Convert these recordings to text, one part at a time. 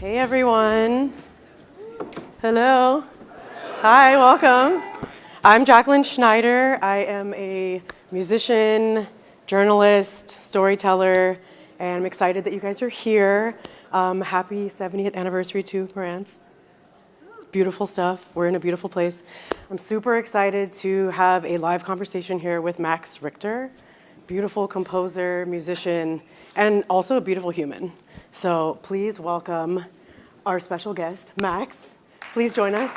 Hey everyone. Hello. Hi, welcome. I'm Jacqueline Schneider. I am a musician, journalist, storyteller, and I'm excited that you guys are here. Happy 70th anniversary to Marantz. It's beautiful stuff. We're in a beautiful place. I'm super excited to have a live conversation here with Max Richter, beautiful composer, musician, and also a beautiful human. So please welcome our special guest, Max. Please join us.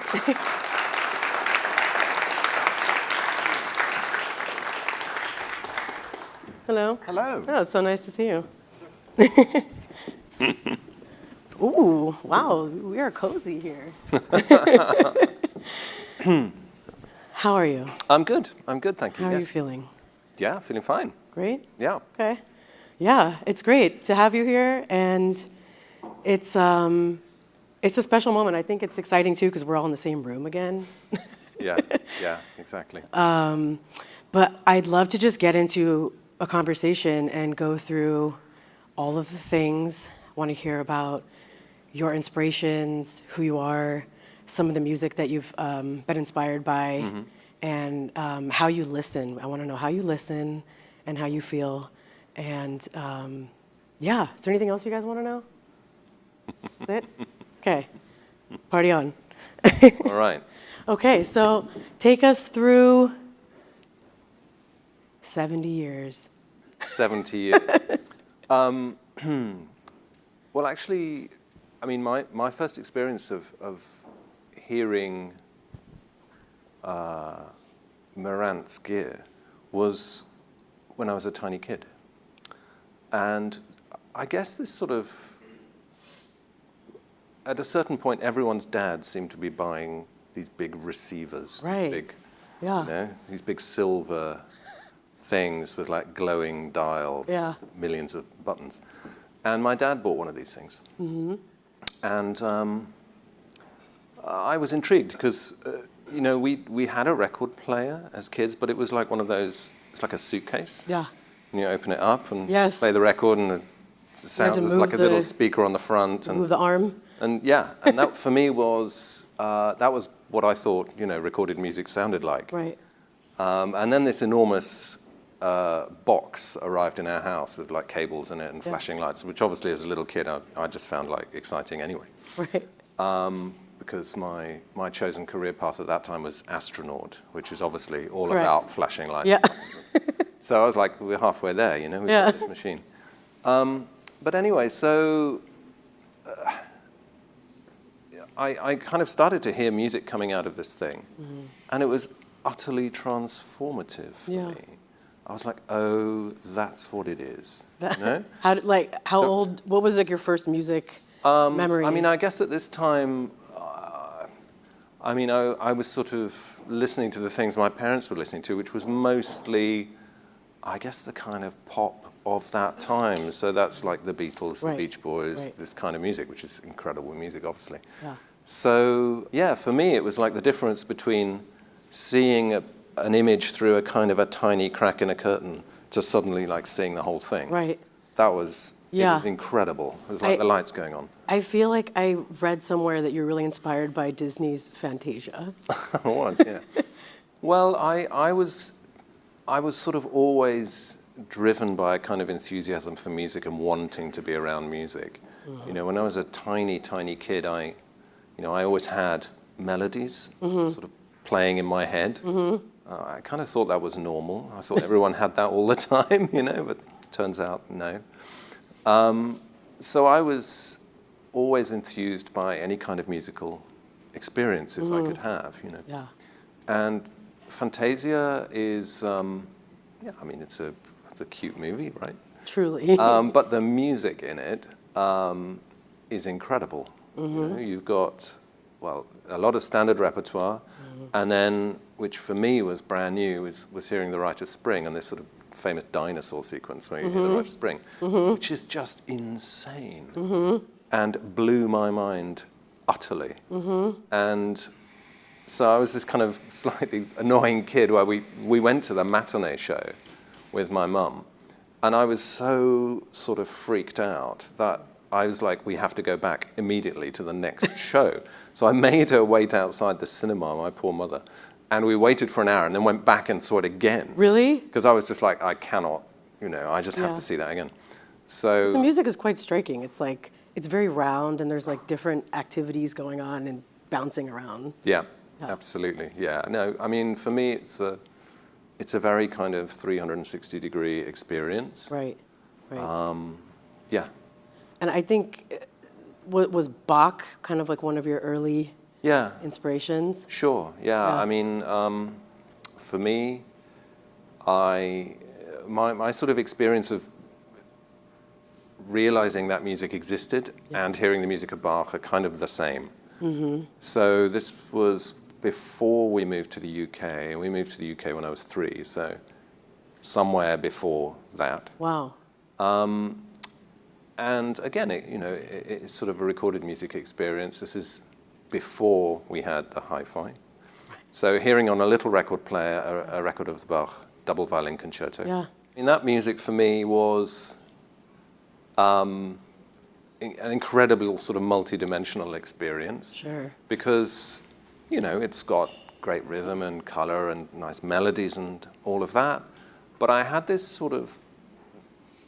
Hello. Hello. Oh, it's so nice to see you. Ooh, wow, we are cozy here. How are you? I'm good, thank you. How are you feeling? Yeah, feeling fine. Great? Yeah. Okay. Yeah, it's great to have you here, and it's a special moment. I think it's exciting too because we're all in the same room again. Yeah, exactly. But I'd love to just get into a conversation and go through all of the things. I want to hear about your inspirations, who you are, some of the music that you've been inspired by, and how you listen. I want to know how you listen and how you feel. And yeah, is there anything else you guys want to know? That's it? Okay, party on. All right. Okay, so take us through 70 years. 70 years. Well, actually, I mean, my first experience of hearing Marantz gear was when I was a tiny kid. And I guess this sort of, at a certain point, everyone's dad seemed to be buying these big receivers. Right. Big, Yeah. these big silver things with like glowing dials, Yeah. millions of buttons. And my dad bought one of these things. And I was intrigued because, we had a record player as kids, but it was like one of those, it's like a suitcase. Yeah. And you open it up and Yes. play the record, and the sound, there's like a little speaker on the front. And move the arm. And yeah, and that for me was, that was what I thought, recorded music sounded like. Right. And then this enormous box arrived in our house with like cables in it and flashing lights, which obviously as a little kid I just found like exciting anyway. Right. Because my chosen career path at that time was astronaut, which is obviously all Correct. about flashing lights. Yeah. So I was like, we're halfway there, we've got this machine. But anyway, so I kind of started to hear music coming out of this thing, and it was utterly transformative for me. I was like, oh, that's what it is. How old? What was like your first music memory? I mean, I guess at this time, I was sort of listening to the things my parents were listening to, which was mostly, I guess, the kind of pop of that time. So that's like the Beatles, the Beach Boys, this kind of music, which is incredible music, obviously. Yeah. So yeah, for me, it was like the difference between seeing an image through a kind of a tiny crack in a curtain to suddenly like seeing the whole thing. Right. That was, it was incredible. It was like the lights going on. I feel like I read somewhere that you're really inspired by Disney's Fantasia. I was, yeah. Well, I was sort of always driven by a kind of enthusiasm for music and wanting to be around music. When I was a tiny, tiny kid, I always had melodies sort of playing in my head. I kind of thought that was normal. I thought everyone had that all the time, but turns out no. So I was always enthused by any kind of musical experiences I could have, Yeah. And Fantasia is, it's a cute movie, right? Truly. But the music in it is incredible. You've got, a lot of standard repertoire, and then, which for me was brand new, was hearing The Rite of Spring and this sort of famous dinosaur sequence where you hear The Rite of Spring, which is just insane and blew my mind utterly. And so I was this kind of slightly annoying kid where we went to the matinee show with my mum, and I was so sort of freaked out that I was like, we have to go back immediately to the next show. So I made her wait outside the cinema, my poor mother. And we waited for an hour and then went back and saw it again. Really? Because I was just like, I cannot, I just have to see that again. So the music is quite striking. It's like, it's very round and there's like different activities going on and bouncing around. Yeah, absolutely. Yeah, no, I mean, for me, it's a very kind of 360-degree experience. Right, right. Yeah. And I think, was Bach kind of like one of your early inspirations? Sure, yeah. I mean, for me, my sort of experience of realizing that music existed and hearing the music of Bach are kind of the same. Mm-hmm. So this was before we moved to the UK, and we moved to the UK when I was 3, so somewhere before that. Wow. And again, it's sort of a recorded music experience. This is before we had the hi-fi. So hearing on a little record player a record of the Bach double violin concerto. Yeah. I mean, that music for me was an incredible sort of multi-dimensional experience. Sure. Because, it's got great rhythm and color and nice melodies and all of that. But I had this sort of,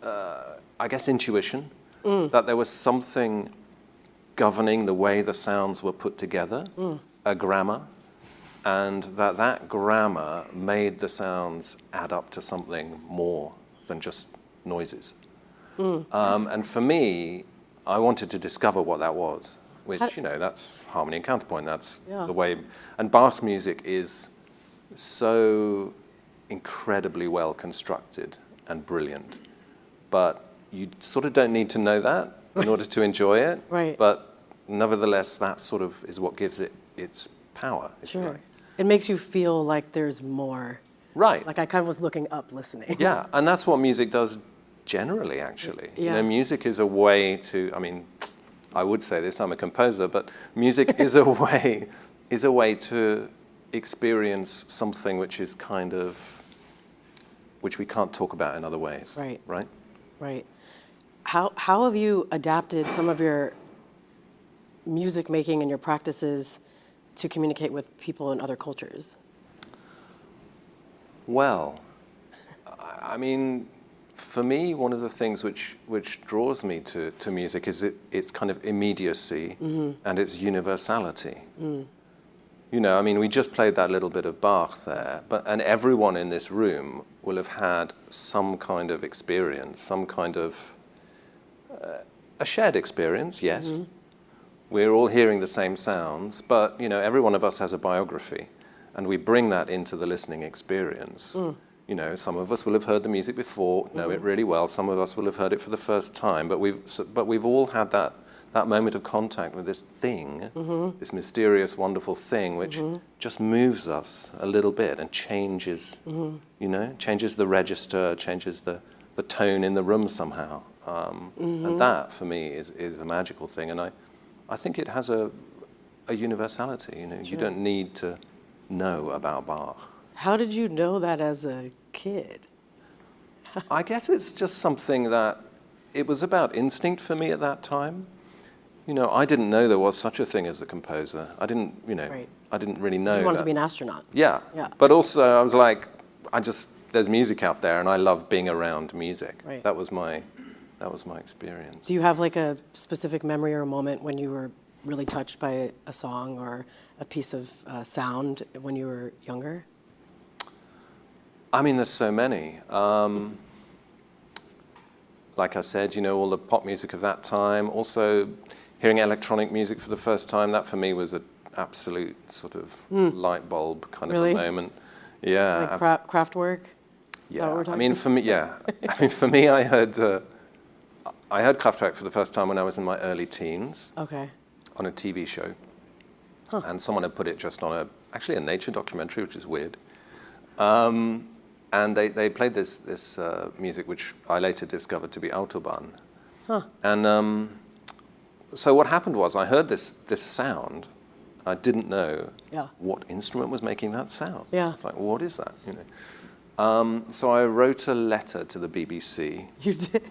I guess, intuition that there was something governing the way the sounds were put together, a grammar, and that grammar made the sounds add up to something more than just noises. And for me, I wanted to discover what that was, which, that's harmony and counterpoint. That's the way. And Bach's music is so incredibly well constructed and brilliant. But you sort of don't need to know that in order to enjoy it. Right. But nevertheless, that sort of is what gives it its power. Sure. Like. It makes you feel like there's more. Right. Like I kind of was looking up listening. Yeah, and that's what music does generally, actually. Yeah. Music is a way to, I would say this, I'm a composer, but music is a way to experience something which is kind of, which we can't talk about in other ways. Right. Right? Right. How have you adapted some of your music making and your practices to communicate with people in other cultures? Well, I mean, for me, one of the things which draws me to music is its kind of immediacy and its universality. We just played that little bit of Bach there, and everyone in this room will have had some kind of experience, some kind of a shared experience, yes. We're all hearing the same sounds, but every one of us has a biography, and we bring that into the listening experience. Some of us will have heard the music before, know it really well. Some of us will have heard it for the first time, but we've all had that moment of contact with this thing, this mysterious, wonderful thing, which just moves us a little bit and changes, changes the register, changes the tone in the room somehow. And that, for me, is a magical thing. And I think it has a universality. Sure. You don't need to know about Bach. How did you know that as a kid? I guess it's just something that, it was about instinct for me at that time. I didn't know there was such a thing as a composer. I didn't, Right. I didn't really know. You wanted to be an astronaut. Yeah. But also I was like, there's music out there and I love being around music. Right. That was my experience. Do you have like a specific memory or a moment when you were really touched by a song or a piece of sound when you were younger? There's so many. Like I said, all the pop music of that time. Also, hearing electronic music for the first time, that for me was an absolute sort of light bulb kind of a moment. Yeah. Like Kraftwerk? Is that what we're talking for me, yeah. For me, I heard Kraftwerk for the first time when I was in my early teens. Okay. On a TV show. And someone had put it just on actually a nature documentary, which is weird. And they played this music, which I later discovered to be Autobahn. And so what happened was I heard this sound. I didn't know what instrument was making that sound. Yeah. It's like, what is that? So I wrote a letter to the BBC. You did?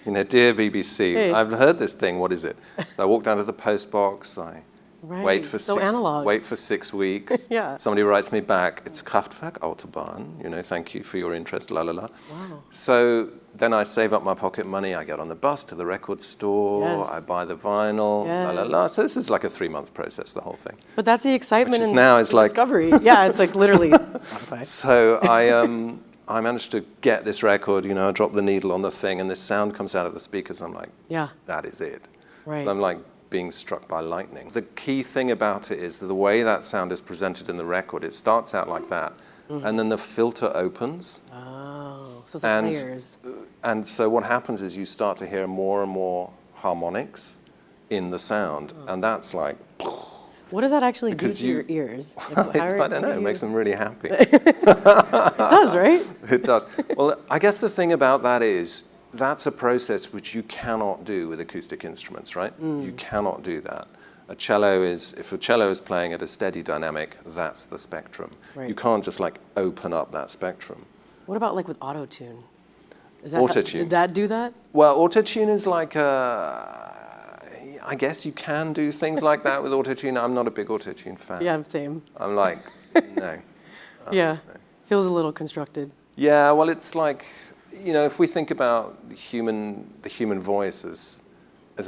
You know, dear BBC, Hey. I've heard this thing. What is it? So I walk down to the post box. I Right. wait for So analog. wait for 6 weeks. Yeah. Somebody writes me back. It's Kraftwerk Autobahn. You know, thank you for your interest. La la la. Wow. So then I save up my pocket money. I get on the bus to the record store. Yes. I buy the vinyl. La la Yes. la. So this is like a 3-month process. The whole thing. But that's the excitement Which is and now it's the like- discovery. Yeah, it's like literally Spotify. So I managed to get this record. You know, I drop the needle on the thing, and this sound comes out of the speakers. I'm like, Yeah. that is it. Right. So I'm like being struck by lightning. The key thing about it is that the way that sound is presented in the record, it starts out like that, and then the filter opens. Oh, so it's like layers. And so what happens is you start to hear more and more harmonics in the sound, and that's like, What does that actually do Because to you- your ears? Like, I don't know, it makes them really happy. It does, right? It does. Well, I guess the thing about that is that's a process which you cannot do with acoustic instruments, right? You cannot do that. If a cello is playing at a steady dynamic, that's the spectrum. Right. You can't just like open up that spectrum. What about like with auto-tune? Is Auto-tune. Did that do that? Well, autotune is like I guess you can do things like that with autotune. I'm not a big autotune fan. Yeah, same. I'm like, no. Yeah, feels a little constructed. Yeah, well, it's like, you know, if we think about the human voice as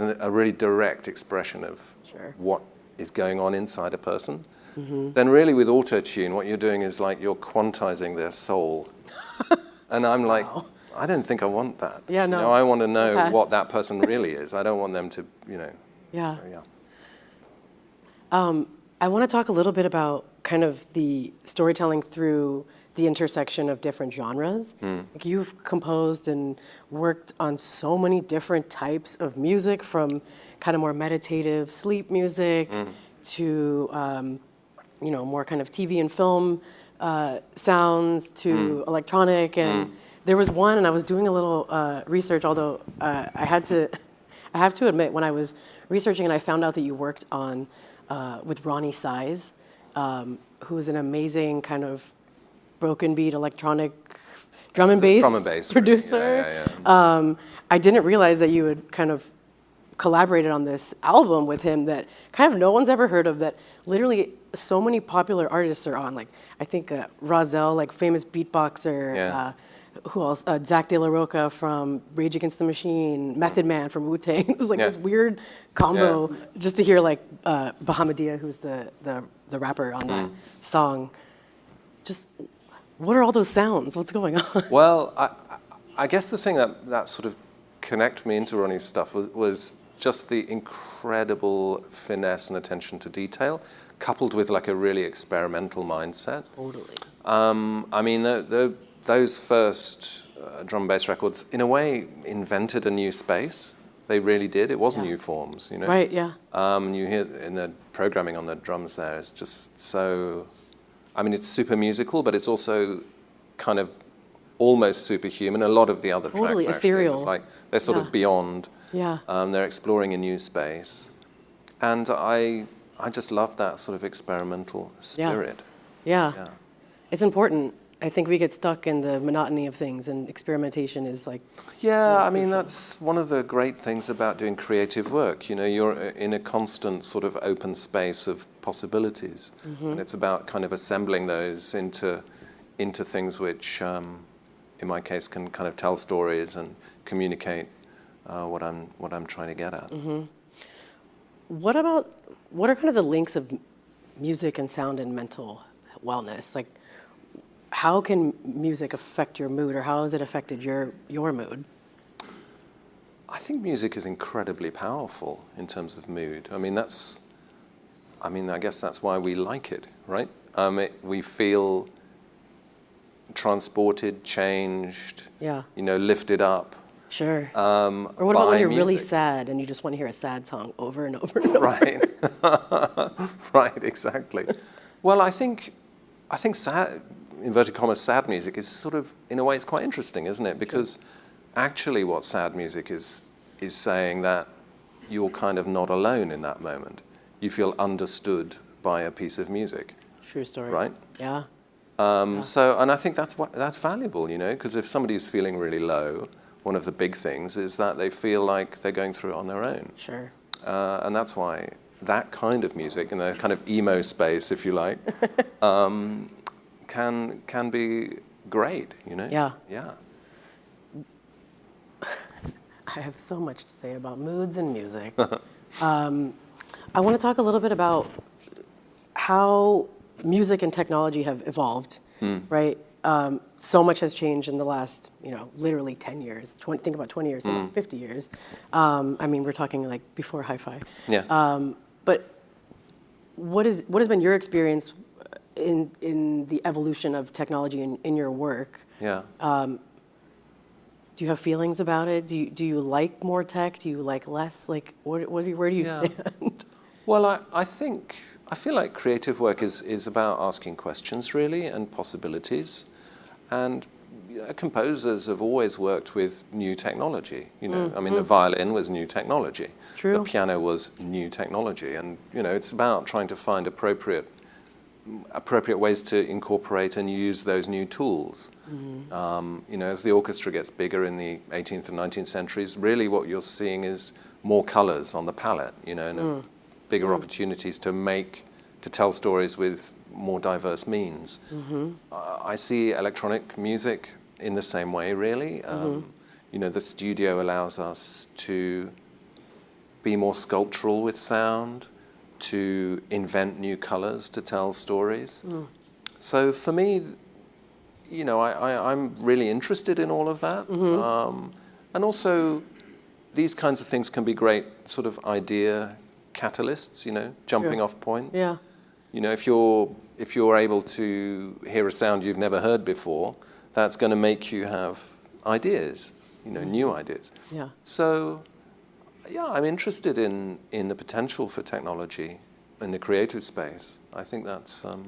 a really direct expression of Sure. what is going on inside a person, then really with auto-tune, what you're doing is like you're quantizing their soul. And I'm like, I don't think I want that. Yeah, no. You know, I want to know Pass. what that person really is. I don't want them to, you know. Yeah. So, yeah. I want to talk a little bit about kind of the storytelling through the intersection of different genres. Like you've composed and worked on so many different types of music, from kind of more meditative sleep music to you know, more kind of TV and film sounds to electronic. And there was one, and I was doing a little research, although I have to admit, when I was researching and I found out that you worked on with Ronnie Size, who is an amazing kind of broken beat electronic drum and bass producer. Yeah. I didn't realize that you had kind of collaborated on this album with him that kind of no one's ever heard of, that literally so many popular artists are on. Like, I think Rahzel, like famous beatboxer, Yeah. who else? Zach De La Roca from Rage Against the Machine, Method Man from Wu-Tang. It was like this weird combo just to hear like Bahamadia, who's the rapper on that song. Just, what are all those sounds? What's going on? Well, I guess the thing that sort of connected me into Ronnie's stuff was just the incredible finesse and attention to detail, coupled with like a really experimental mindset. Totally. I mean, those first drum and bass records, in a way, invented a new space. They really did. It was new forms, you know. Right, yeah. You hear in the programming on the drums there, it's just so, I mean, it's super musical, but it's also kind of almost superhuman. A lot of the other Totally tracks, actually, ethereal. it's like they're sort of beyond. Yeah. They're exploring a new space, and I just love that sort of experimental spirit. Yeah. It's important. I think we get stuck in the monotony of things, and experimentation is like... Yeah, I mean, that's one of the great things about doing creative work. You know, you're in a constant sort of open space of possibilities, and it's about kind of assembling those into things which, in my case, can kind of tell stories and communicate what I'm trying to get at. What are kind of the links of music and sound and mental wellness? Like, how can music affect your mood, or how has it affected your mood? I think music is incredibly powerful in terms of mood. I guess that's why we like it, right? We feel transported, changed, lifted up. Sure. Or what about when you're really music. sad and you just want to hear a sad song over and over and over? Right. Right, exactly. Well, I think sad, inverted commas, sad music is sort of, in a way, it's quite interesting, isn't it? Because actually what sad music is saying that you're kind of not alone in that moment. You feel understood by a piece of music. True story. Right? Yeah. So, and I think that's valuable, you know, because if somebody's feeling really low, one of the big things is that they feel like they're going through it on their own. Sure. And that's why that kind of music, in the kind of emo space, if you like, can be great, you know? Yeah. Yeah. I have so much to say about moods and music. I want to talk a little bit about how music and technology have evolved, right? So much has changed in the last, literally 10 years. Think about 20 years, think about 50 years. I mean, we're talking like before hi-fi. Yeah. But what has been your experience in the evolution of technology in your work? Yeah. Do you have feelings about it? Do you like more tech? Do you like less? Like, where do you stand? Well, I feel like creative work is about asking questions, really, and possibilities. And composers have always worked with new technology. I mean, the violin was new technology. True. The piano was new technology. And, it's about trying to find appropriate ways to incorporate and use those new tools. As the orchestra gets bigger in the 18th and 19th centuries, really what you're seeing is more colors on the palette, and bigger opportunities to tell stories with more diverse means. I see electronic music in the same way, really. The studio allows us to be more sculptural with sound, to invent new colors to tell stories. So for me, I'm really interested in all of that. And also, these kinds of things can be great sort of idea catalysts, jumping off points. Yeah. If you're able to hear a sound you've never heard before, that's going to make you have ideas, new ideas. Yeah. So, yeah, I'm interested in the potential for technology in the creative space. I think that's a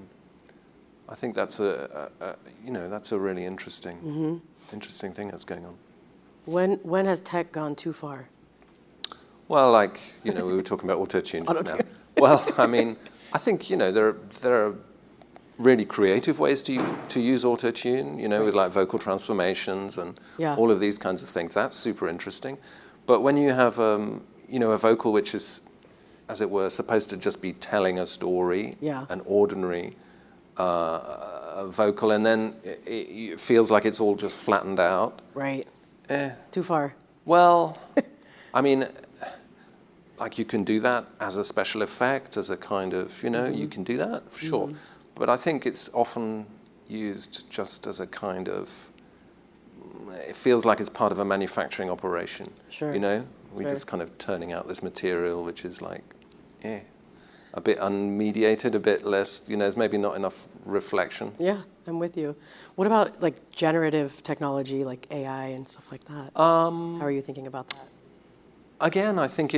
really interesting thing that's going on. When has tech gone too far? Well, we were talking about auto-tune just now. Well, I mean, I think there are really creative ways to use auto-tune, with like vocal transformations and all of these kinds of things. That's super interesting. But when you have, a vocal which is, as it were, supposed to just be telling a story, an ordinary vocal, and then it feels like it's all just flattened out. Right. Too far. Well, I mean, like you can do that as a special effect, as a kind of, you can do that, for sure. But I think it's often used just as a kind of, it feels like it's part of a manufacturing operation. Sure. We're just kind of turning out this material which is like, a bit unmediated, a bit less, there's maybe not enough reflection. Yeah, I'm with you. What about like generative technology, like AI and stuff like that? How are you thinking about that? Again, I think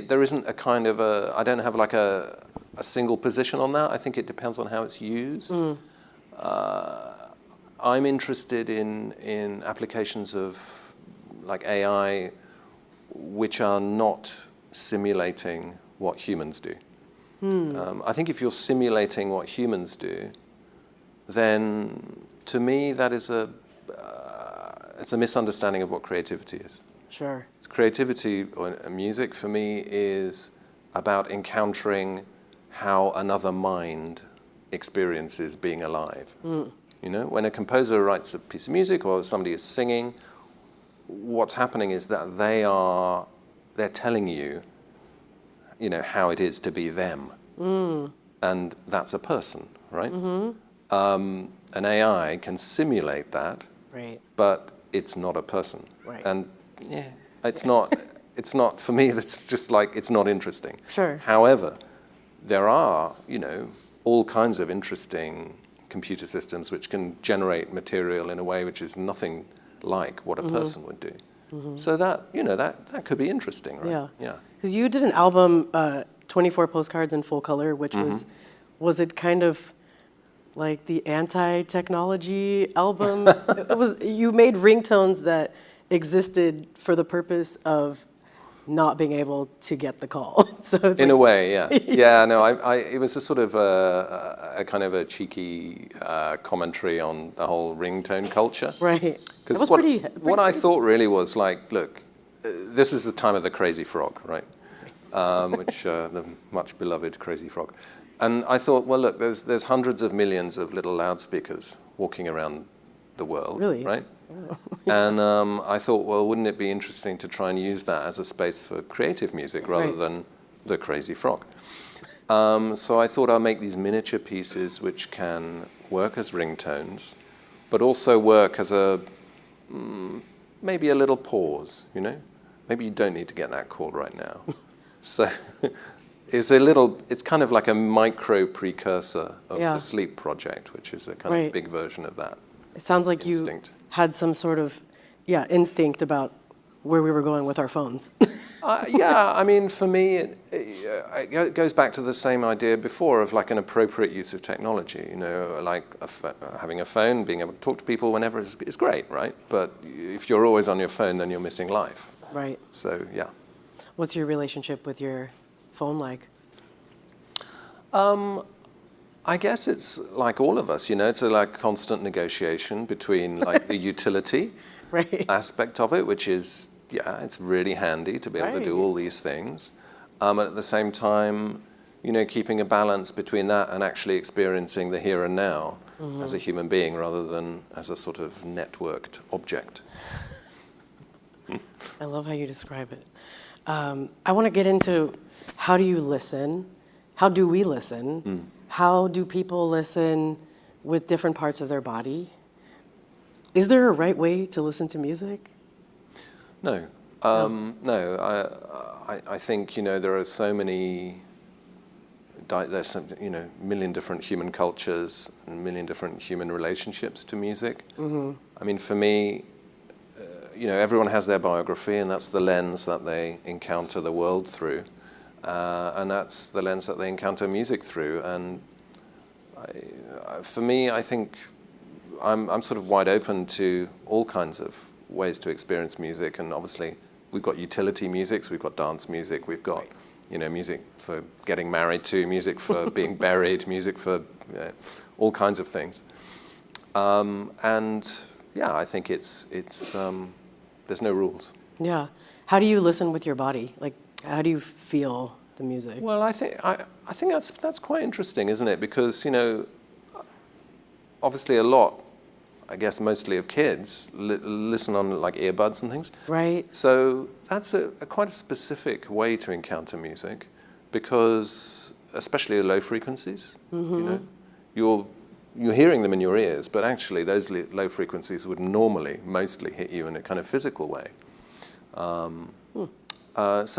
there isn't a kind of I don't have like a single position on that. I think it depends on how it's used. I'm interested in applications of like AI which are not simulating what humans do. I think if you're simulating what humans do, then to me that is it's a misunderstanding of what creativity is. Sure. Creativity or music for me is about encountering how another mind experiences being alive. When a composer writes a piece of music or somebody is singing, what's happening is that they're telling you, how it is to be them. And that's a person, right? An AI can simulate that, right, but it's not a person. Right. And it's not, for me, that's just like, it's not interesting. Sure. However, there are, all kinds of interesting computer systems which can generate material in a way which is nothing like what a person would do. So that, that could be interesting, right? Yeah. Because you did an album, 24 Postcards in Full Color, which was it kind of like the anti-technology album? You made ringtones that existed for the purpose of not being able to get the call. So it's In like, a way, yeah. Yeah, no, it was a sort of a kind of a cheeky commentary on the whole ringtone culture. right. That was Because pretty what I crazy. thought really was like, look, this is the time of the crazy frog, right? Which the much beloved crazy frog. And I thought, well, look, there's hundreds of millions of little loudspeakers walking around the world, Really? right? And I thought, well, wouldn't it be interesting to try and use that as a space for creative music rather Right. than the crazy frog? So I thought I'll make these miniature pieces which can work as ringtones, but also work as a maybe a little pause, you know? Maybe you don't need to get that call right now. So it's kind of like a micro precursor of Yeah. the Sleep project, which is a kind Right. of big version of that. It sounds like Instinct. you had some sort of, instinct about where we were going with our phones. Yeah, I mean, for me, it goes back to the same idea before of like an appropriate use of technology. You know, like having a phone, being able to talk to people whenever is great, right? But if you're always on your phone, then you're missing life. Right. So, yeah. What's your relationship with your phone like? I guess it's like all of us, you know, it's a like constant negotiation between like the utility Right. aspect of it, which is, yeah, it's really handy to be able to do Right. all these things. And at the same time, you know, keeping a balance between that and actually experiencing the here and now as a human being rather than as a sort of networked object. I love how you describe it. I want to get into how do you listen? How do we listen? How do people listen with different parts of their body? Is there a right way to listen to music? No. I think, you know, there are so many, there's some, you know, million different human cultures and a million different human relationships to music. I mean, for me, you know, everyone has their biography, and that's the lens that they encounter the world through. And that's the lens that they encounter music through. And for me, I think I'm sort of wide open to all kinds of ways to experience music. And obviously, we've got utility music, so we've got dance music, we've got, you know, music for getting married to, music for being buried, music for all kinds of things. And yeah, I think it's there's no rules. Yeah. How do you listen with your body? Like, how do you feel the music? Well, I think that's quite interesting, isn't it? Because, you know, obviously a lot, I guess mostly of kids, listen on like earbuds and things. Right. So that's quite a specific way to encounter music, because especially the low frequencies, you know, you're hearing them in your ears, but actually those low frequencies would normally mostly hit you in a kind of physical way. So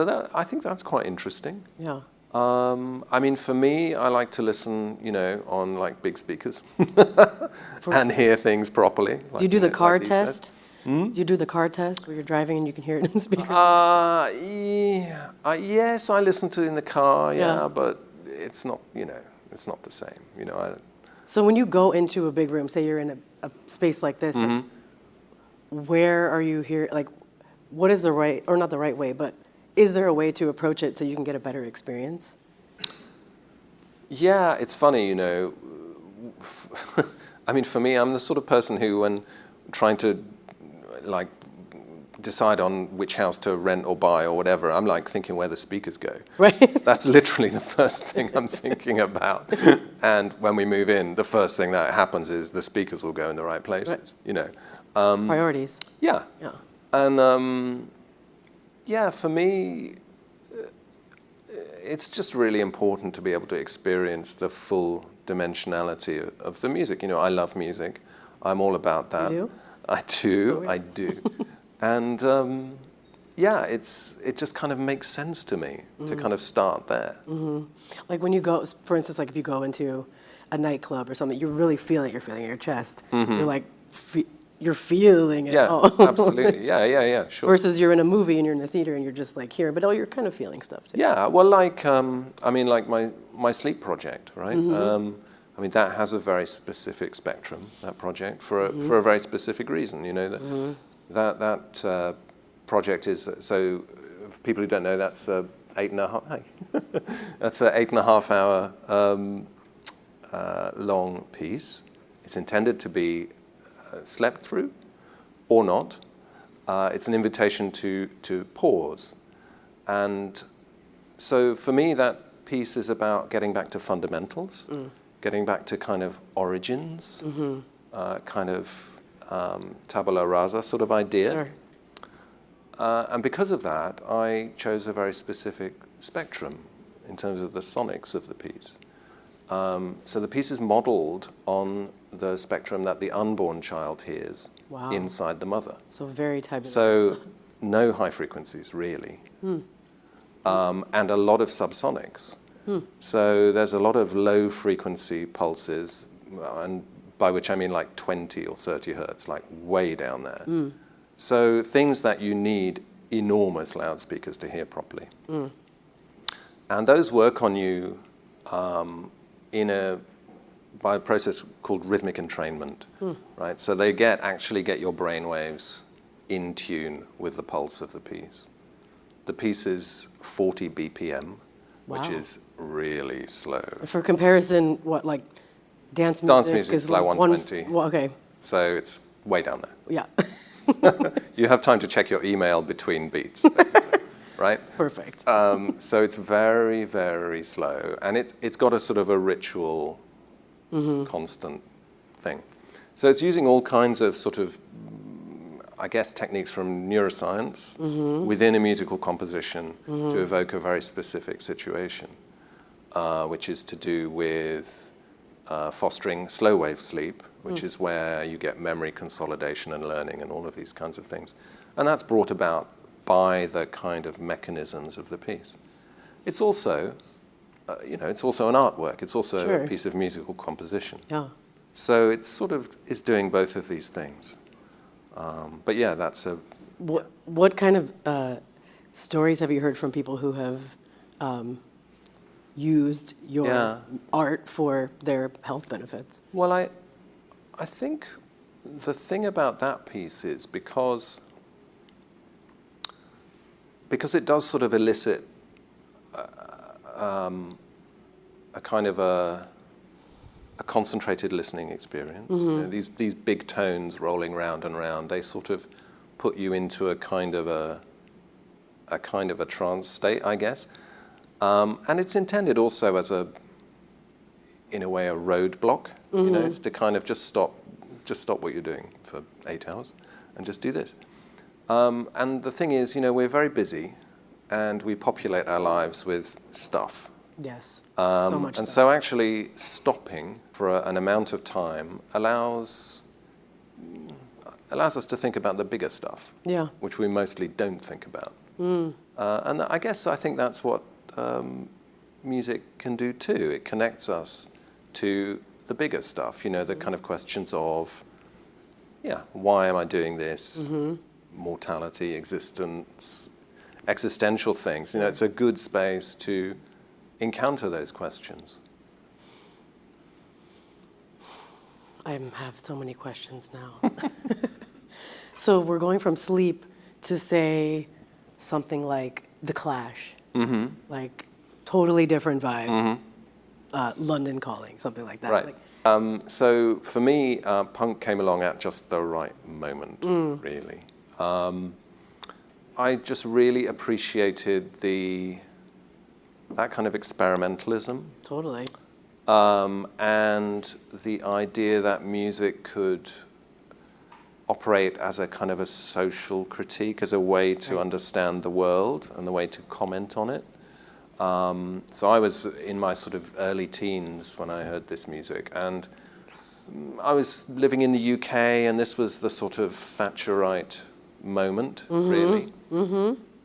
that, I think that's quite interesting. Yeah. I mean, for me, I like to listen, you know, on like big speakers and hear things properly. Like, Do you do the know, car like these days. test? Do you do the car test where you're driving and you can hear it in the speaker? Yes, I listen to it in the car, Yeah. but it's not, you know, it's not the same. You know, So when you go into a big room, say you're in a space like this, like, where are you here? Like, what is the right, or not the right way, but is there a way to approach it so you can get a better experience? Yeah, it's funny, you know. I mean, for me, I'm the sort of person who, when trying to, like, decide on which house to rent or buy or whatever, I'm like thinking where the speakers go. Right. That's literally the first thing I'm thinking about. And when we move in, the first thing that happens is the speakers will go in the right places, Right. you know. Priorities. Yeah. Yeah. And yeah, for me, it's just really important to be able to experience the full dimensionality of the music. You know, I love music. I'm all about that. You do? I do. Oh, yeah. I do. And yeah, it just kind of makes sense to me to kind of start there. Like when you go, for instance, like if you go into a nightclub or something, you really feel it. You're feeling it in your chest. You're like, you're feeling it. Yeah, all. absolutely. Yeah, sure. Versus you're in a movie and you're in the theater and you're just like here, but you're kind of feeling stuff too. Yeah, well, like, I mean, like my Sleep project, right? I mean, that has a very specific spectrum, that project, for a very specific reason, you know. That project is so for people who don't know, that's a 8.5. Hey. That's an 8.5 hour long piece. It's intended to be slept through or not. It's an invitation to pause. And so for me, that piece is about getting back to fundamentals, getting back to kind of origins, kind of tabula rasa sort of idea. Sure. And because of that, I chose a very specific spectrum in terms of the sonics of the piece. So the piece is modeled on the spectrum that the unborn child hears inside the mother. So very tabulous. So no high frequencies, really. And a lot of subsonics. So there's a lot of low frequency pulses, and by which I mean like 20 or 30 hertz, like way down there. So things that you need enormous loudspeakers to hear properly. And those work on you by a process called rhythmic entrainment, right? So they actually get your brain waves in tune with the pulse of the piece. The piece is 40 BPM, which is really slow. For comparison, what, like dance music? Dance music is like 120. Okay. So it's way down there. Yeah. You have time to check your email between beats, basically, right? Perfect. So it's very, very slow, and it's got a sort of a ritual, constant thing. So it's using all kinds of sort of, I guess, techniques from neuroscience within a musical composition to evoke a very specific situation, which is to do with fostering slow wave sleep, which is where you get memory consolidation and learning and all of these kinds of things. And that's brought about by the kind of mechanisms of the piece. It's also, it's also an artwork. It's also a piece of musical composition. Yeah. So it sort of is doing both of these things. But yeah, that's a... What kind of stories have you heard from people who have used your art for their health benefits? Well, I think the thing about that piece is because it does sort of elicit a kind of a concentrated listening experience. You know, these big tones rolling round and round, they sort of put you into a kind of a trance state, I guess. And it's intended also as in a way, a roadblock. You know, it's to kind of just stop what you're doing for 8 hours and just do this. And the thing is, we're very busy and we populate our lives with stuff. Yes, so much and stuff. so actually stopping for an amount of time allows us to think about the bigger stuff, which we mostly don't think about. And I think that's what music can do too. It connects us to the bigger stuff, the kind of questions of, why am I doing this? Mortality, existence, existential things. It's a good space to encounter those questions. I have so many questions now. So we're going from sleep to, say, something like The Clash. Like, totally different vibe. London Calling, something like that. Right. So for me, punk came along at just the right moment, really. I just really appreciated that kind of experimentalism. Totally. And the idea that music could operate as a kind of a social critique, as a way to understand the world and the way to comment on it. So I was in my sort of early teens when I heard this music, and I was living in the UK, and this was the sort of Thatcherite moment, really.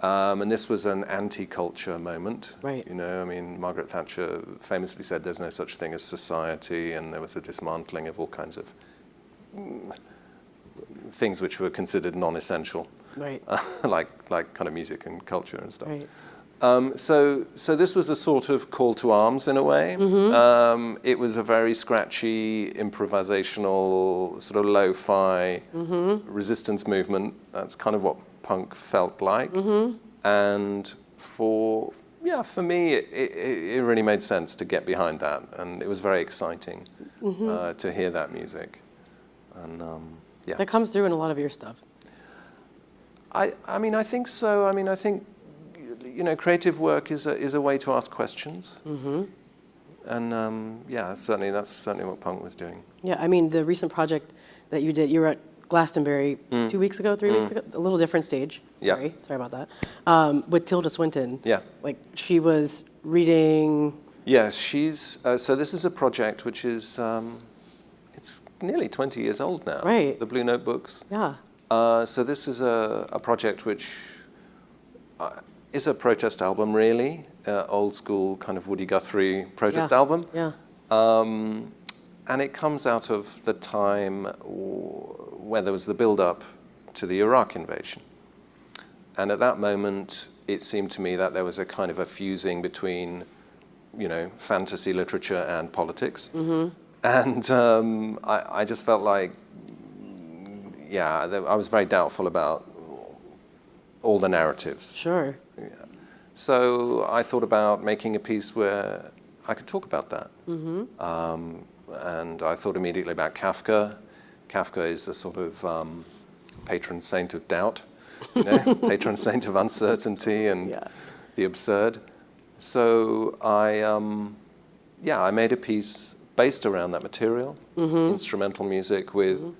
And this was an anti-culture moment. Right. Margaret Thatcher famously said there's no such thing as society, and there was a dismantling of all kinds of things which were considered non-essential. Right. like kind of music and culture and stuff. Right. So this was a sort of call to arms in a way. It was a very scratchy, improvisational, sort of lo-fi resistance movement. That's kind of what punk felt like. And for me, it really made sense to get behind that, and it was very exciting to hear that music. And yeah, That comes through in a lot of your stuff. I mean, I think so. I mean, I think creative work is a way to ask questions. And yeah, that's certainly what punk was doing. Yeah, I mean, the recent project that you did, you were at Glastonbury 2 weeks ago, 3 weeks ago, a little different stage. Sorry about that. With Tilda Swinton. Yeah. Like, she was reading. Yeah, she's, so this is a project which is, it's nearly 20 years old now. Right. The Blue Notebooks. Yeah. So this is a project which is a protest album, really. Old school kind of Woody Guthrie protest album. Yeah. And it comes out of the time where there was the build-up to the Iraq invasion. And at that moment, it seemed to me that there was a kind of a fusing between, fantasy literature and politics. And I just felt like, I was very doubtful about all the narratives. Sure. Yeah. So I thought about making a piece where I could talk about that. And I thought immediately about Kafka. Kafka is the sort of patron saint of doubt, patron saint of uncertainty and the absurd. So I made a piece based around that material, instrumental music with,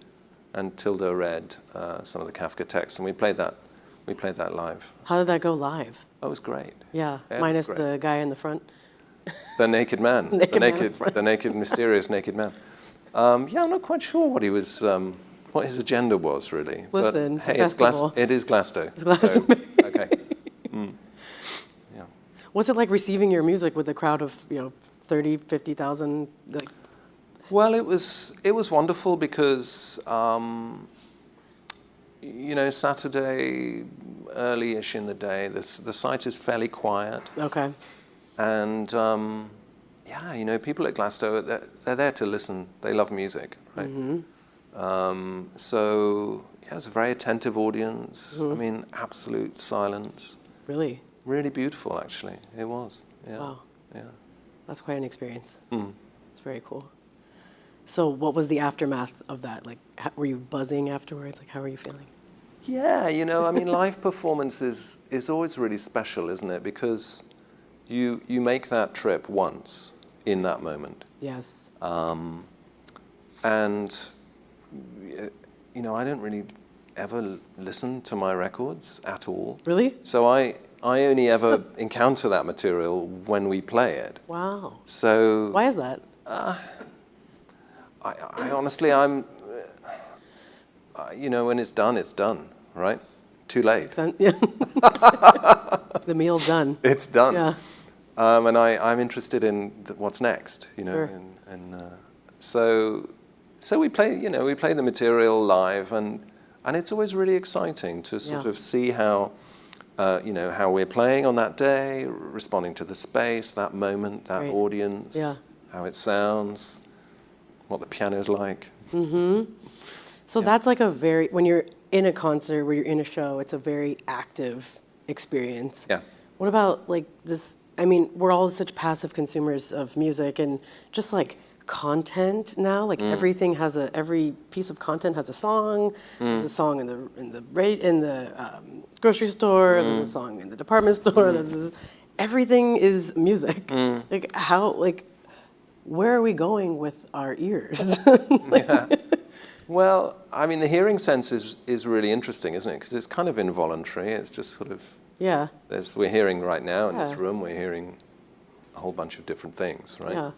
and Tilda read some of the Kafka texts, and we played that live. How did that go live? Oh, it was great. Yeah, it minus was great. the guy in the front. The naked man, the naked, mysterious naked man. I'm not quite sure what he was, what his agenda was really. Listen, but, it's a festival. It is Glasgow. It's Glasgow. So, okay. Yeah. What's it like receiving your music with a crowd of 30, 50,000? Like. Well, it was wonderful because Saturday early-ish in the day, the site is fairly quiet. Okay. And people at Glasgow, they're there to listen. They love music, right? So it was a very attentive audience. I mean, absolute silence. Really? Really beautiful, actually. It was. Yeah. Wow. Yeah. That's quite an experience. It's very cool. So what was the aftermath of that? Like, were you buzzing afterwards? Like, how were you feeling? Yeah, I mean, live performance is always really special, isn't it? Because you make that trip once in that moment. Yes. And, I don't really ever listen to my records at all. Really? So I only ever encounter that material when we play it. Wow. So why is that? I honestly, when it's done, right? Too late. Yeah. The meal's done. It's done. Yeah. And I'm interested in what's next, Sure. So we play the material live, and it's always really exciting to sort of see how we're playing on that day, responding to the space, that moment, that audience, how it sounds, what the piano's like. So that's like when you're in a concert, where you're in a show, it's a very active experience. Yeah. What about like this? I mean, we're all such passive consumers of music, and just like content now, like every piece of content has a song. There's a song in the grocery store. There's a song in the department store. Everything is music. Where are we going with our ears? Yeah. Well, I mean, the hearing sense is really interesting, isn't it? Because it's kind of involuntary. It's just sort of, we're hearing right now in this room, we're hearing a whole bunch of different things, right? Yeah.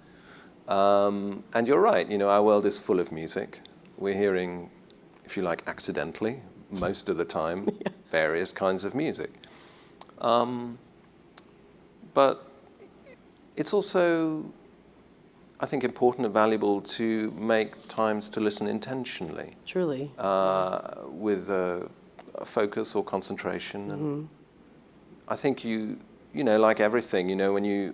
And you're right, our world is full of music. We're hearing, if you like, accidentally, most of the time, various kinds of music. But it's also, I think, important and valuable to make times to listen intentionally. Truly. With a focus or concentration. And I think like everything,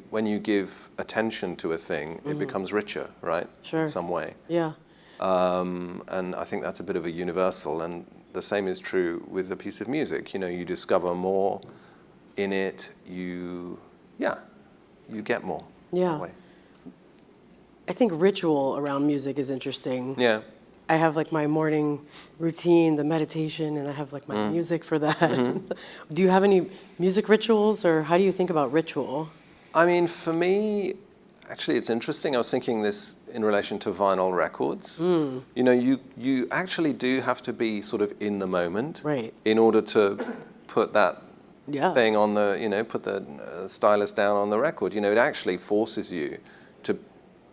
when you give attention to a thing, it becomes richer, right? Sure. In some way. Yeah. And I think that's a bit of a universal, and the same is true with a piece of music. You discover more in it, you get more. Yeah. That way. I think ritual around music is interesting. Yeah. I have like my morning routine, the meditation, and I have like my music for that. Do you have any music rituals, or how do you think about ritual? I mean, for me, actually, it's interesting. I was thinking this in relation to vinyl records. You know, you actually do have to be sort of in the moment, Right. in order to put that Yeah. thing on the, put the stylus down on the record. You know, it actually forces you to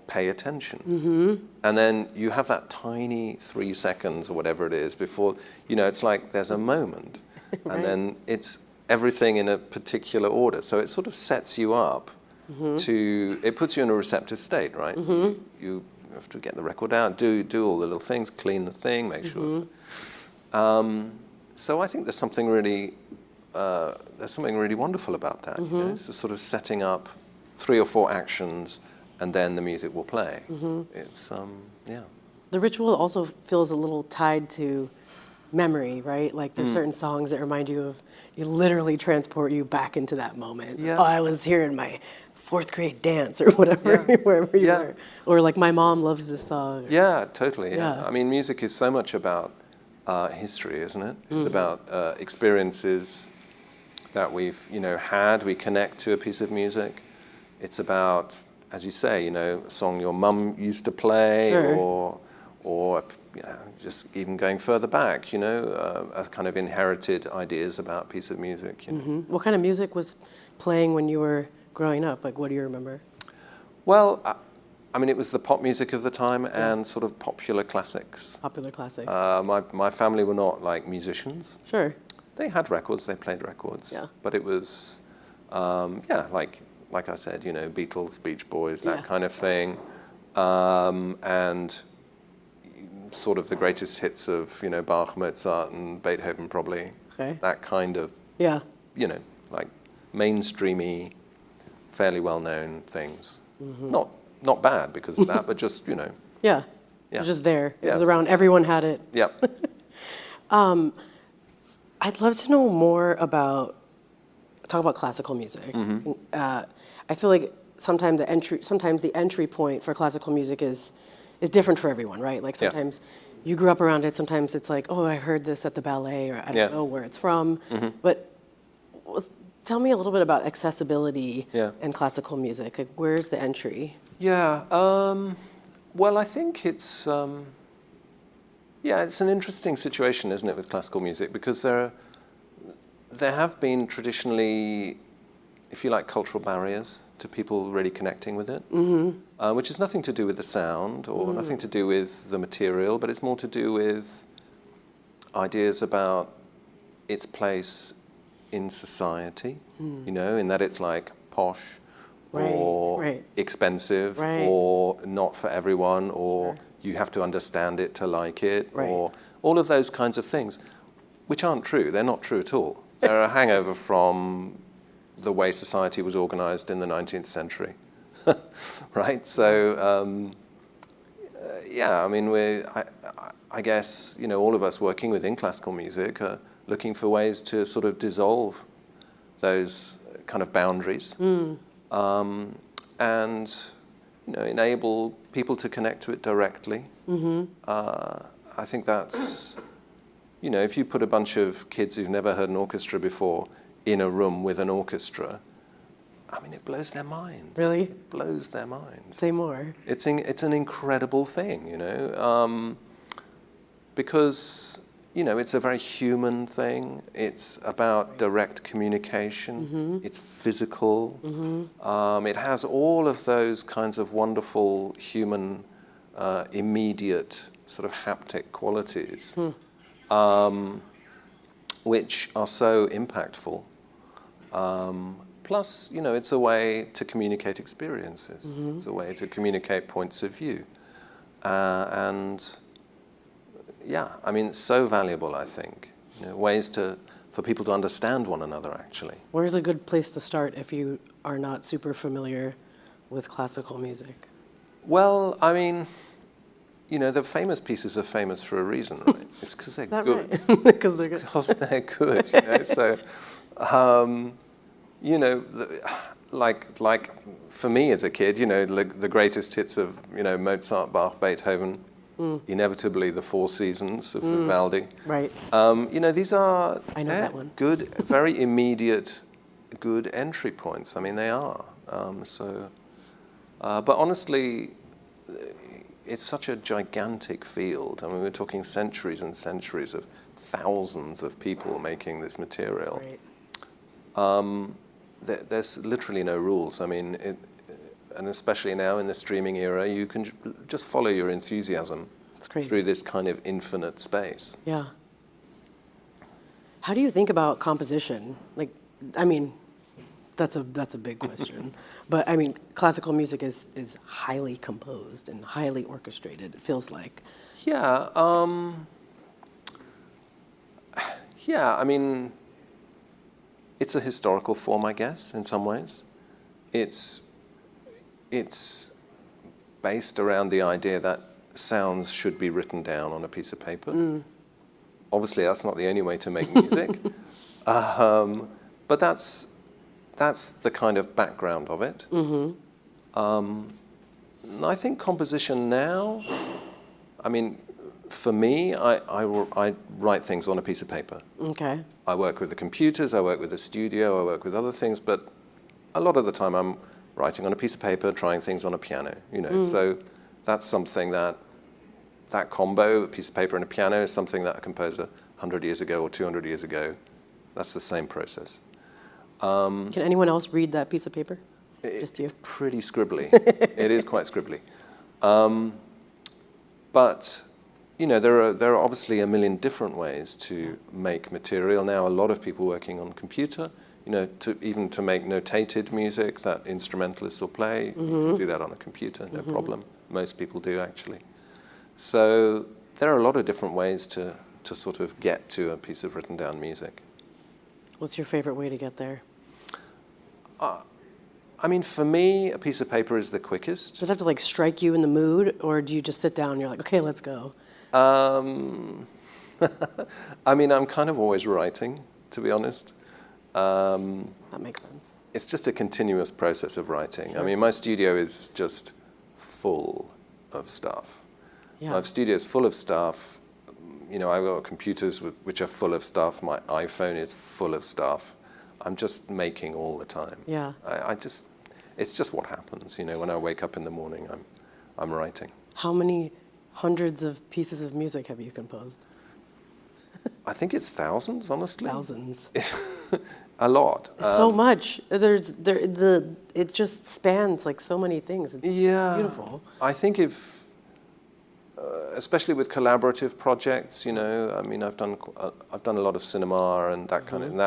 pay attention. And then you have that tiny 3 seconds or whatever it is before, it's like there's a moment. Right. And then it's everything in a particular order. So it sort of sets you up it puts you in a receptive state, right? You have to get the record out, do all the little things, clean the thing, make sure it's... So I think there's something really wonderful about that. It's just sort of setting up 3 or 4 actions, and then the music will play. It's, yeah. The ritual also feels a little tied to memory, right? Like there's certain songs that remind you of, you literally transport you back into that moment. Yeah. Oh, I was here in my 4th grade dance or whatever, wherever you were. Or like my mom loves this song. Yeah, totally. Yeah. I mean, music is so much about history, isn't it? It's about experiences that we've, had. We connect to a piece of music. It's about, as you say, a song your mum used to play, or just even going further back, a kind of inherited ideas about a piece of music. What kind of music was playing when you were growing up? Like, what do you remember? Well, I mean, it was the pop music of the time and sort of popular classics. Popular classics. My family were not like musicians. Sure. They had records, they played records. Yeah. But it was, like I said, Beatles, Beach Boys, that kind of thing. And sort of the greatest hits of, Bach, Mozart, and Beethoven, probably. Okay. That kind of, like mainstreamy, fairly well-known things. Not bad because of that, but just, Yeah. It was just there. It Yeah, was around. Everyone had it. Yep. I'd love to know more talk about classical music. I feel like sometimes the entry point for classical music is different for everyone, right? Like sometimes you grew up around it, sometimes it's like, oh, I heard this at the ballet, or I don't know where it's from. But tell me a little bit about accessibility and classical music. Like, where's the entry? Yeah, well, I think it's an interesting situation, isn't it, with classical music, because there have been traditionally, if you like, cultural barriers to people really connecting with it, which has nothing to do with the sound or nothing to do with the material, but it's more to do with ideas about its place in society, in that it's like posh or expensive or not for everyone, or you have to understand it to like it, or all of those kinds of things, which aren't true. They're not true at all. They're a hangover from the way society was organized in the 19th century, right? So, I mean, I guess, all of us working within classical music are looking for ways to sort of dissolve those kind of boundaries and, enable people to connect to it directly. I think that's, if you put a bunch of kids who've never heard an orchestra before in a room with an orchestra, I mean, it blows their minds. Really? It blows their minds. Say more. It's an incredible thing, because, it's a very human thing. It's about direct communication. It's physical. It has all of those kinds of wonderful human, immediate sort of haptic qualities, which are so impactful. Plus, it's a way to communicate experiences. It's a way to communicate points of view. I mean, it's so valuable, I think. Ways for people to understand one another, actually. Where's a good place to start if you are not super familiar with classical music? Well, I mean, the famous pieces are famous for a reason, right? It's because they're good. Because they're good. Because they're good, So, you know, like for me as a kid, you know, the greatest hits of, you know, Mozart, Bach, Beethoven, inevitably the Four Seasons of Vivaldi. Right. You know, these are I know that one. good, very immediate, good entry points. I mean, they are. But honestly, it's such a gigantic field. I mean, we're talking centuries and centuries of thousands of people making this material. Right. There's literally no rules. I mean, and especially now in the streaming era, you can just follow your enthusiasm It's crazy. through this kind of infinite space. Yeah. How do you think about composition? Like, I mean, that's a big question. But I mean, classical music is highly composed and highly orchestrated, it feels like. Yeah. Yeah, I mean, it's a historical form, I guess, in some ways. It's based around the idea that sounds should be written down on a piece of paper. Obviously, that's not the only way to make music. But that's the kind of background of it. I think composition now, I mean, for me, I write things on a piece of paper. Okay. I work with the computers, I work with the studio, I work with other things, but a lot of the time I'm writing on a piece of paper, trying things on a piano, you know. So that's something that combo, a piece of paper and a piano, is something that a composer 100 years ago or 200 years ago, that's the same process. Can anyone else read that piece of paper? Just you? It's pretty scribbly. It is quite scribbly. But you know, there are obviously a million different ways to make material now. A lot of people working on computer, you know, even to make notated music that instrumentalists will play. You can do that on a computer, no problem. Most people do, actually. So there are a lot of different ways to sort of get to a piece of written down music. What's your favorite way to get there? I mean, for me, a piece of paper is the quickest. Does it have to like strike you in the mood, or do you just sit down and you're like, okay, let's go? I mean, I'm kind of always writing, to be honest. That makes sense. It's just a continuous process of writing. Sure. I mean, my studio is just full of stuff. Yeah. My studio is full of stuff. You know, I've got computers which are full of stuff. My iPhone is full of stuff. I'm just making all the time. Yeah. It's just what happens. You know, when I wake up in the morning, I'm writing. How many hundreds of pieces of music have you composed? I think it's thousands, honestly. Thousands. It's a lot. It's so much. It just spans like so many things. It's beautiful. I think especially with collaborative projects, you know, I mean, I've done a lot of cinema and that kind of, and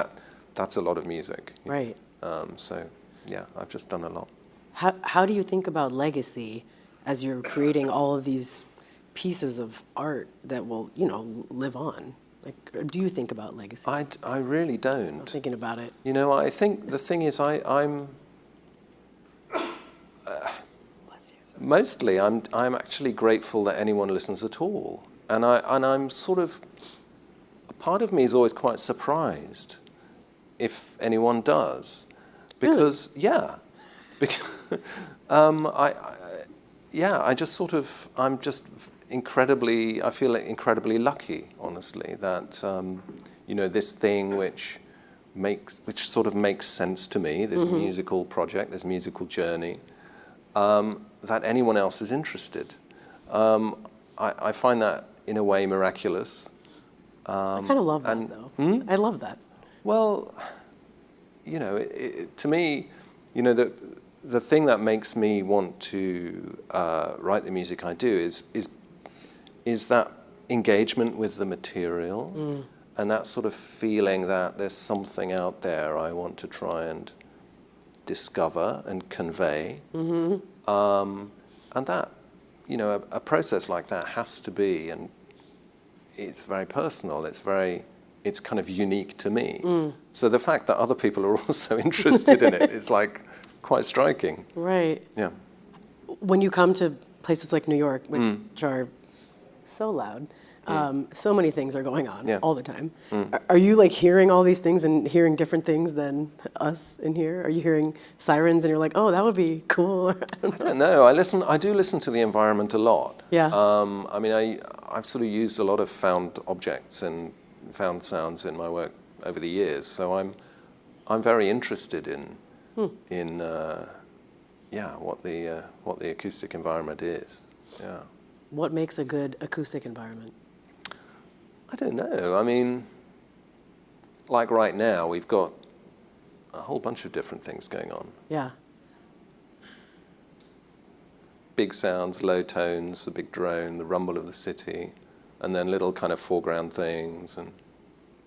that's a lot of music. Right. So yeah, I've just done a lot. How do you think about legacy as you're creating all of these pieces of art that will, you know, live on? Like, do you think about legacy? I really don't. I'm thinking about it. You know, I think the thing is, I'm Bless you. mostly I'm actually grateful that anyone listens at all, and I'm sort of, a part of me is always quite surprised if anyone does, because because I just sort of, I feel incredibly lucky, honestly, that you know, this thing which sort of makes sense to me, this musical project, this musical journey, that anyone else is interested. I find that in a way miraculous. I kind of love that, though. I love that. Well, you know, to me, you know, the thing that makes me want to write the music I do is that engagement with the material and that sort of feeling that there's something out there I want to try and discover and convey. And that, you know, a process like that has to be, and it's very personal, it's kind of unique to me. So the fact that other people are also interested in it is like quite striking. Right. Yeah. When you come to places like New York, which are so loud, So many things are going on Yeah. all the time. Are you like hearing all these things and hearing different things than us in here? Are you hearing sirens and you're like, oh, that would be cool? I don't know. I do listen to the environment a lot. Yeah. I mean, I've sort of used a lot of found objects and found sounds in my work over the years. So I'm very interested in what the acoustic environment is. Yeah. What makes a good acoustic environment? I don't know. I mean, like right now, we've got a whole bunch of different things going on. Yeah. Big sounds, low tones, the big drone, the rumble of the city, and then little kind of foreground things, and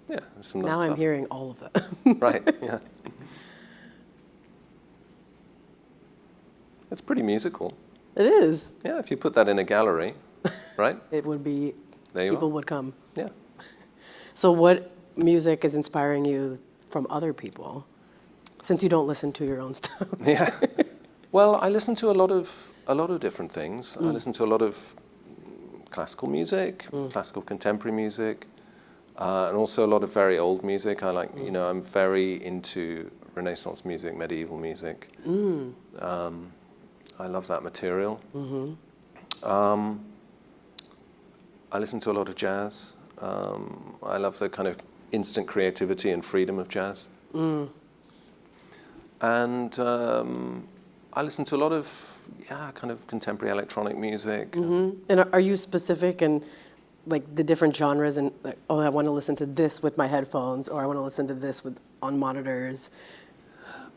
yeah, there's some nice Now stuff. I'm hearing all of them. Right, yeah. It's pretty musical. It is. Yeah, if you put that in a gallery, right? It would be, There you people are. would come. Yeah. So what music is inspiring you from other people, since you don't listen to your own stuff? Yeah. Well, I listen to a lot of different things. I listen to a lot of classical music, classical contemporary music, and also a lot of very old music. I like, I'm very into Renaissance music, medieval music. I love that material. I listen to a lot of jazz. I love the kind of instant creativity and freedom of jazz. And I listen to a lot of, kind of contemporary electronic music. And are you specific in like the different genres and like, oh, I want to listen to this with my headphones, or I want to listen to this on monitors?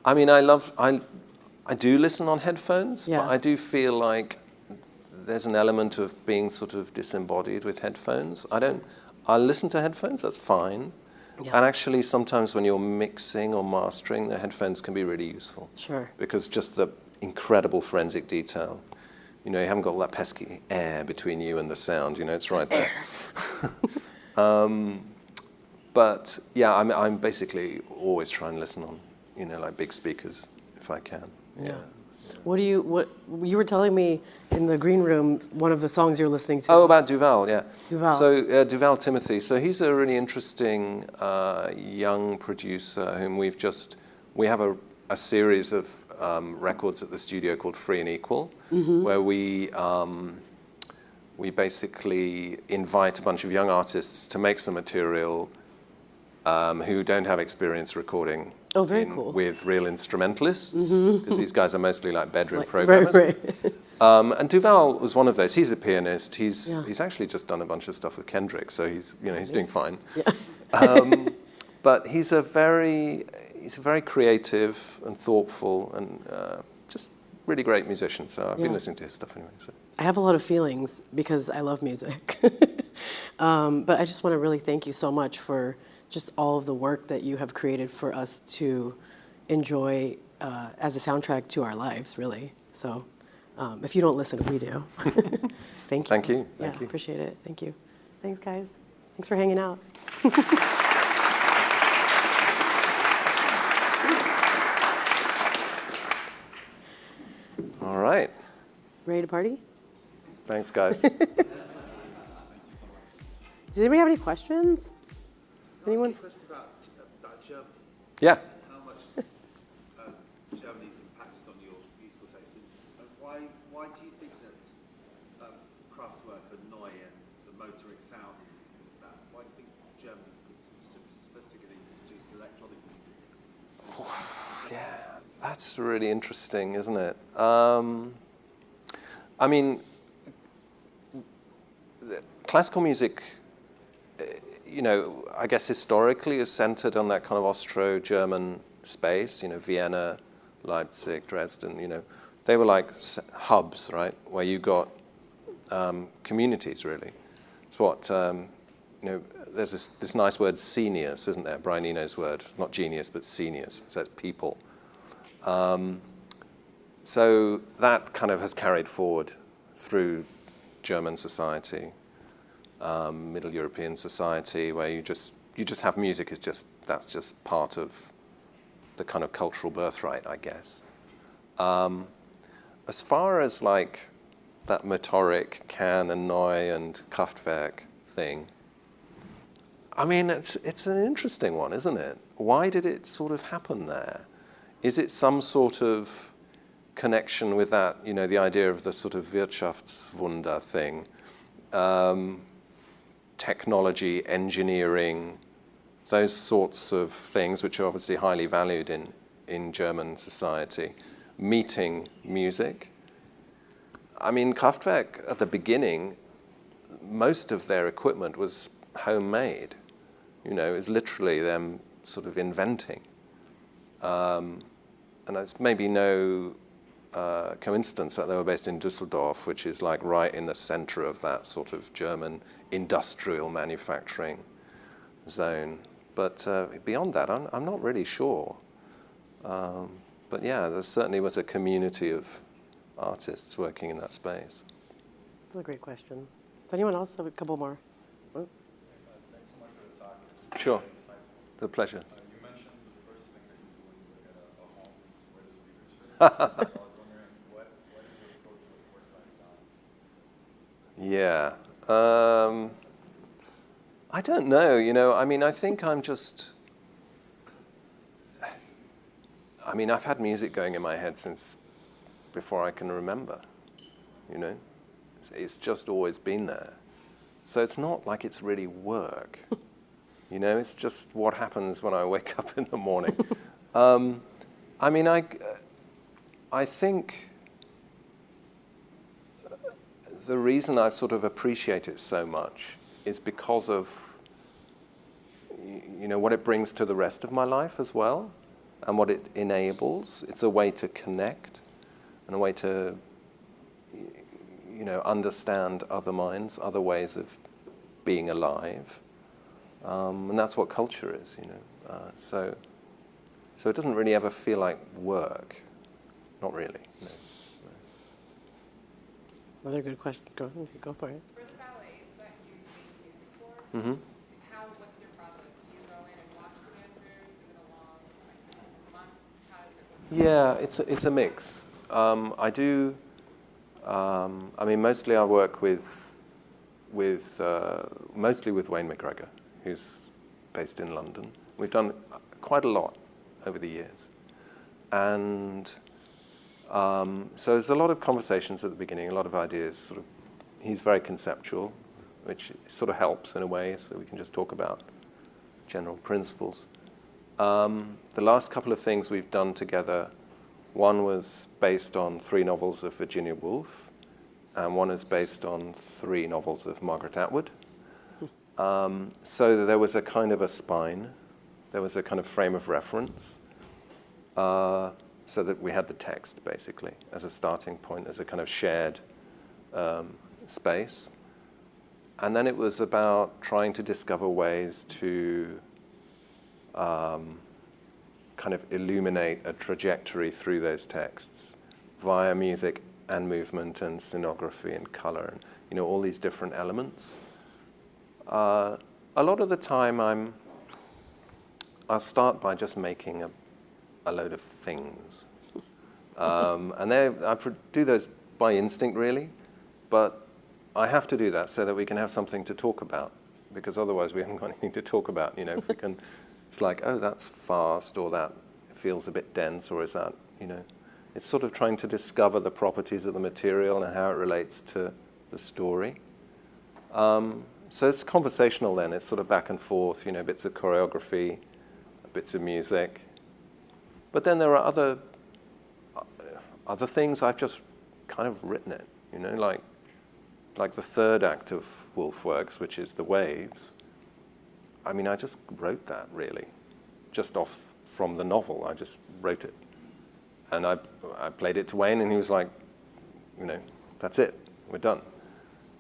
I mean, I do listen on headphones, Yeah. but I do feel like there's an element of being sort of disembodied with headphones. I listen to headphones, that's fine. Yeah. And actually, sometimes when you're mixing or mastering, the headphones can be really useful. Sure. Because just the incredible forensic detail. You haven't got all that pesky air between you and the sound, it's right there. But yeah, I'm basically always trying to listen on, like big speakers if I can. Yeah. What you were telling me in the green room, one of the songs you're listening to? Oh, about Duval, yeah. Duval. So Duval Timothy. So he's a really interesting young producer whom we have a series of records at the studio called Free and Equal, where we basically invite a bunch of young artists to make some material who don't have experience recording. Oh, very cool. With real instrumentalists, because these guys are mostly like bedroom programmers. Right. And Duval was one of those. He's a pianist. He's actually just done a bunch of stuff with Kendrick, so he's doing fine. Yeah. But he's a very creative and thoughtful and just really great musician. So I've been listening to his stuff anyway. So. I have a lot of feelings because I love music. But I just want to really thank you so much for just all of the work that you have created for us to enjoy as a soundtrack to our lives, really. So if you don't listen, we do. Thank you. Thank you. Yeah, Thank you. appreciate it. Thank you. Thanks, guys. Thanks for hanging out. All right. Ready to party? Thanks, guys. Does anybody have any questions? Does anyone? Question about Germany. Yeah. How much Germany's impacted on your musical taste, and why do you think that Kraftwerk and Neu and the motoring sound, why do you think Germany specifically produced electronic music? Yeah, that's really interesting, isn't it? I mean, classical music, I guess historically is centered on that kind of Austro-German space, Vienna, Leipzig, Dresden, they were like hubs, right, where you got communities, really. It's what, there's this nice word, seniors, isn't there? Brian Eno's word, not genius, but seniors, so it's people. So that kind of has carried forward through German society, Middle European society, where you just have music that's just part of the kind of cultural birthright, I guess. As far as like that motoric, Can and Neu and Kraftwerk thing. I mean, it's an interesting one, isn't it? Why did it sort of happen there? Is it some sort of connection with that, you know, the idea of the sort of Wirtschaftswunder thing, technology, engineering, those sorts of things, which are obviously highly valued in German society, meeting music? I mean, Kraftwerk at the beginning, most of their equipment was homemade. You know, it's literally them sort of inventing. And it's maybe no coincidence that they were based in Düsseldorf, which is like right in the center of that sort of German industrial manufacturing zone. But beyond that, I'm not really sure. But yeah, there certainly was a community of artists working in that space. That's a great question. Does anyone else have a couple more? Oh. Thanks so much for the talk. It's Sure. very insightful. The pleasure. You mentioned the first thing that you do when you look at a home is where the speakers fit. So I was wondering, what is your approach with work-life balance? Yeah. I don't know, you know, I mean, I think I'm just, I mean, I've had music going in my head since before I can remember, you know. It's just always been there. So it's not like it's really work, you know, it's just what happens when I wake up in the morning. I mean, I think the reason I sort of appreciate it so much is because of, you know, what it brings to the rest of my life as well, and what it enables. It's a way to connect, and a way to, you know, understand other minds, other ways of being alive. And that's what culture is, you know. So it doesn't really ever feel like work. Not really, no. Another good question. Go for it. For the ballets that you make music for, Mm-hmm. what's your process? Do you go in and watch the dancers? Is it a long, like, months? How does it work? Yeah, it's a mix. I do. I mean, mostly I work with mostly with Wayne McGregor, who's based in London. We've done quite a lot over the years, and so there's a lot of conversations at the beginning, a lot of ideas. Sort of, he's very conceptual, which sort of helps in a way, so we can just talk about general principles. The last couple of things we've done together, one was based on 3 novels of Virginia Woolf, and one is based on 3 novels of Margaret Atwood. So there was a kind of a spine, there was a kind of frame of reference, so that we had the text, basically, as a starting point, as a kind of shared space. And then it was about trying to discover ways to kind of illuminate a trajectory through those texts via music and movement and scenography and color and, you know, all these different elements. A lot of the time I'll start by just making a load of things. And I do those by instinct, really, but I have to do that so that we can have something to talk about, because otherwise we haven't got anything to talk about. You know, if we can, it's like, oh, that's fast, or that feels a bit dense, or is that, you know, it's sort of trying to discover the properties of the material and how it relates to the story. So it's conversational then. It's sort of back and forth, you know, bits of choreography, bits of music. But then there are other things I've just kind of written it, you know, like the third act of Woolf Works, which is The Waves. I mean, I just wrote that, really, just off from the novel. I just wrote it. And I played it to Wayne, and he was like, you know, that's it, we're done.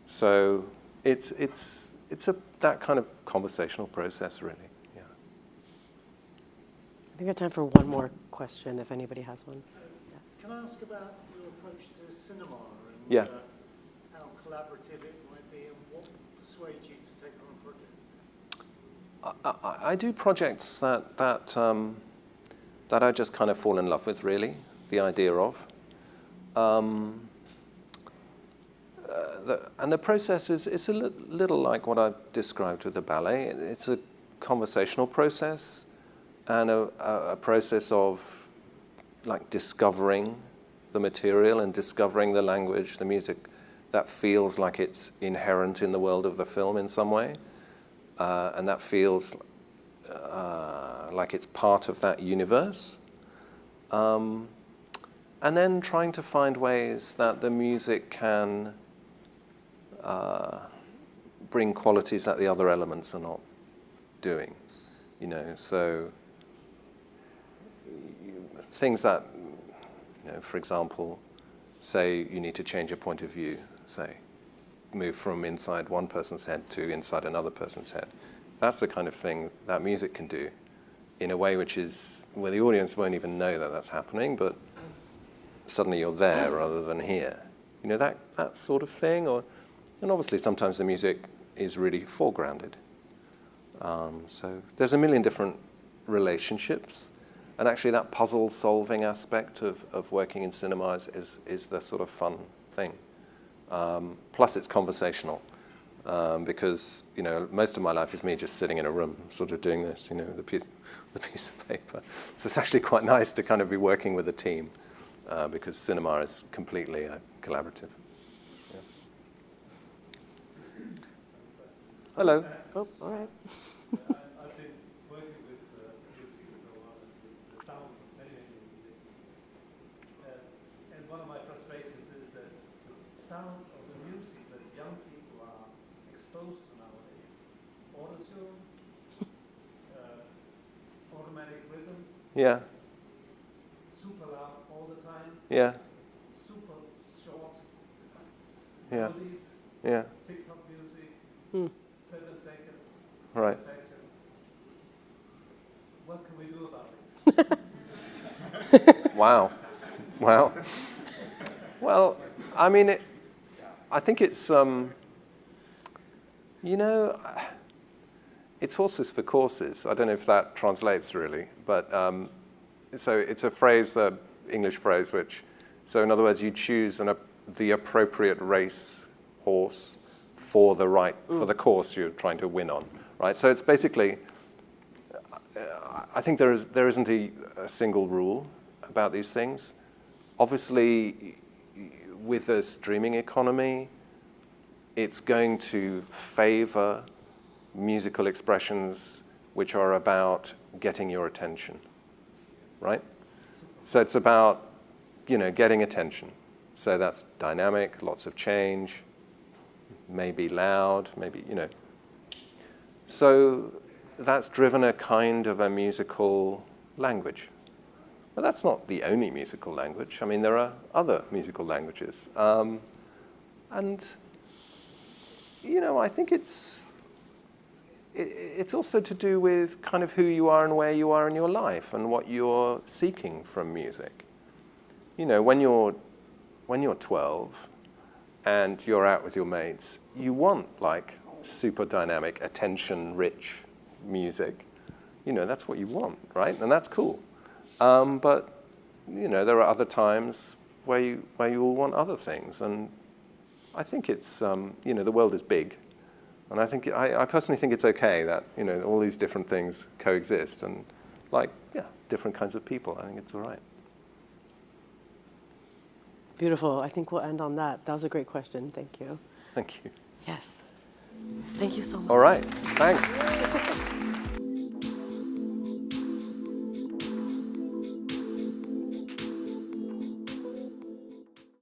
So it's that kind of conversational process, really. Yeah. I think I have time for one more question, if anybody has one. Can I ask about your approach to cinema and Yeah. How collaborative it might be, and what persuades you to take on a project? I do projects that I just kind of fall in love with, really, the idea of. and the process is it's a little like what I've described with the ballet. It's a conversational process and a process of like discovering the material and discovering the language, the music that feels like it's inherent in the world of the film in some way, and that feels like it's part of that universe. And then trying to find ways that the music can bring qualities that the other elements are not doing, you know. So things that, you know, for example, say you need to change a point of view, say, move from inside one person's head to inside another person's head. That's the kind of thing that music can do in a way which is, where the audience won't even know that that's happening, but suddenly you're there rather than here. You know, that sort of thing. And obviously sometimes the music is really foregrounded. So there's a million different relationships. And actually that puzzle-solving aspect of working in cinema is the sort of fun thing. Plus it's conversational. Because, you know, most of my life is me just sitting in a room, sort of doing this, you know, the piece of paper. So it's actually quite nice to kind of be working with a team, because cinema is completely collaborative. Yeah. Hello. Oh, all right. I've been working with music for so long, the sound for many, many years. And one of my frustrations is that the sound of the music that young people are exposed to nowadays, auto-tune, automatic rhythms, Yeah. super loud all the time, Yeah. super short Yeah. melodies, Yeah. TikTok music, 7 seconds. Right. Perfection. What can we do about it? Wow. Wow. Well, I mean, I think it's, you know, it's horses for courses. I don't know if that translates really, but so it's a phrase, the English phrase, which, so in other words, you choose the appropriate race horse for the course you're trying to win on, right? So it's basically, I think there isn't a single rule about these things. Obviously, with the streaming economy, it's going to favor musical expressions which are about getting your attention, right? So it's about, you know, getting attention. So that's dynamic, lots of change, maybe loud, maybe, you know. So that's driven a kind of a musical language. But that's not the only musical language. I mean, there are other musical languages. And, you know, I think it's also to do with kind of who you are and where you are in your life and what you're seeking from music. You know, when you're 12 and you're out with your mates, you want like super dynamic, attention-rich music. You know, that's what you want, right? And that's cool. But, you know, there are other times where you will want other things. And I think it's, you know, the world is big. And I personally think it's okay that, you know, all these different things coexist. And like, yeah, different kinds of people. I think it's all right. Beautiful. I think we'll end on that. That was a great question. Thank you. Thank you. Yes. Thank you so much. All right. Thanks.